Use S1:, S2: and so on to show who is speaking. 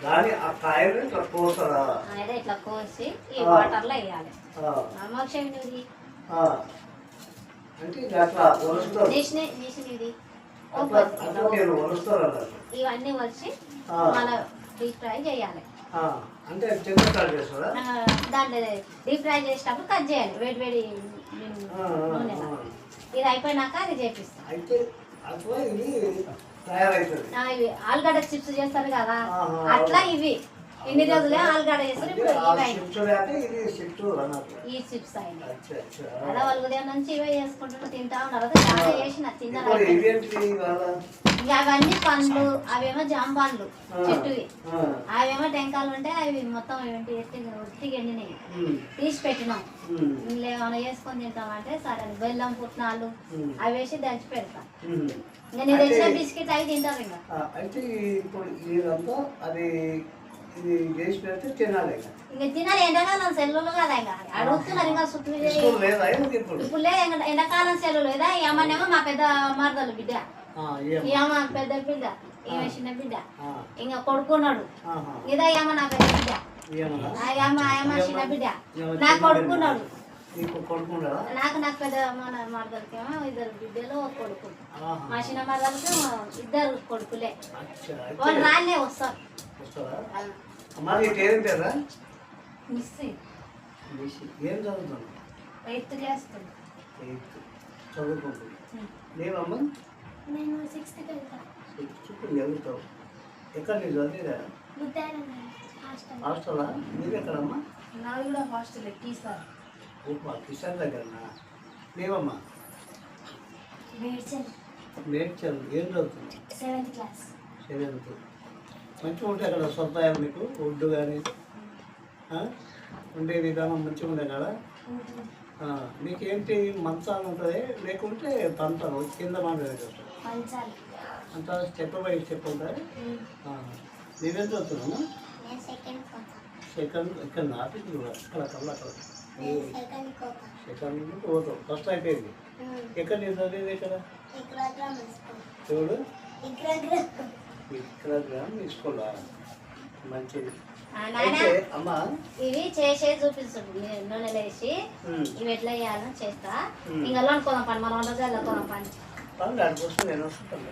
S1: దాని ఆ కాయలు ఇట్లా కోస్తారా?
S2: అయితే ఇట్లా కోసి ఈ వాటర్లో వేయాలి. మోక్షం ఇది
S1: అంటే అట్లా వలుస్తారు.
S2: ఇది
S1: ఇవన్నీ
S2: వచ్చి మన డీప్ ఫ్రై చేయాలి.
S1: అంటే చిన్న ఫ్రై చేస్తారా?
S2: దాంట్లో డీప్ ఫ్రై చేసేటప్పుడు కట్ చేయాలి వేడి వేడి నూనె. ఇది అయిపోయినాక అది చేపిస్తాం.
S1: అయితే అట్లా ఇది తయారైతుంది.
S2: ఇవి ఆలుగడ్డ చిప్స్ చేస్తారు కదా, అట్లా ఇవి ఎన్ని రోజులే ఆలుగడ్డ చేస్తారు. ఇప్పుడు ఈ చిప్స్ అయినా అలా వాళ్ళు ఉదయం నుంచి ఇవే చేసుకుంటున్నా తింటా ఉన్నారు. చాలా చేసిన తిన్నారు. ఇంకా అవన్నీ పండ్లు, అవేమో జాంబాన్లు చెట్టువి, అవేమో టెంకాయలు ఉంటే అవి మొత్తం ఒట్టిగా ఎండినాయి తీసి పెట్టినాం. ఏమైనా వేసుకొని తింటామంటే సరే. బెల్లం పుట్నాలు అవి వేసి దంచి పెడతాం. ఇంకా నేను తెచ్చిన బిస్కెట్ అవి తింటారు. ఇంకా
S1: అయితే ఇప్పుడు ఇదంతా అది ఇది చేసి పెడితే తినాలి.
S2: ఇంకా తినాలి. ఎండాకాలం సెలవులు కదా, ఇంకా అడుగుతున్నారు. ఇంకా చుట్టూ ఇప్పుడు లేదు ఎండాకాలం సెలవులు లేదా. ఏమనేమో మా పెద్ద మరదలు బిడ్డ, ఏమ పెద్ద బిడ్డ, ఈమె చిన్న బిడ్డ, ఇంకా కొడుకున్నాడు. ఇదా ఏమ నా పెద్ద బిడ్డ, ఏమ చిన్న బిడ్డ, నాకు కొడుకున్నాడు. నాకు పెద్ద మన మరదలకేమో ఇద్దరు బిడ్డలు ఒక కొడుకు. మా చిన్న మరదలకి ఇద్దరు కొడుకులే. వాళ్ళు రాళ్ళే వస్తారు.
S1: ఏం చదువుతాను?
S2: 8th క్లాస్
S1: చదువుకుంటుంది. నేనమ్మా
S2: నేను 6th
S1: చదువుతావు. ఎక్కడ నీ చదివేదా? హాస్టలా? మీరు ఎక్కడమ్మా?
S2: నాది కూడా హాస్టల్.
S1: కిషన్ దగ్గరనా? మేమమ్మా మేడ్చల్. ఏం చదువుతుంది?
S2: 7th class.
S1: 7th. మంచిగా ఉంటాయి కదా సొంత మీకు ఫుడ్ కానీ ఉండే విధానం మంచిగా ఉండే కదా. మీకేంటి మంచాలు ఉంటుంది లేకుంటే పంటలు కింద మాట్లాడే అంత స్టెప్ బై స్టెప్ ఉంటాయి. నీవేం చదువుతున్నామా? సెకండ్ ఇక్కడ ఆఫీస్ అక్కడ అక్కడ సెకండ్ పోతావు. ఫస్ట్ అయిపోయింది. ఎక్కడ నేను చదివేది ఎక్కడ? చూడు ఇక్కడ తీసుకోలే. మంచిది. అమ్మా
S2: ఇవి చేసే చూపిస్తుంది. నూనెలు వేసి ఇవి ఎట్లా వేయాలని చేస్తా. ఇంకా లోన్ కొనం పని మనం వంట కొనం పని
S1: దానికోసం నేను వస్తాను.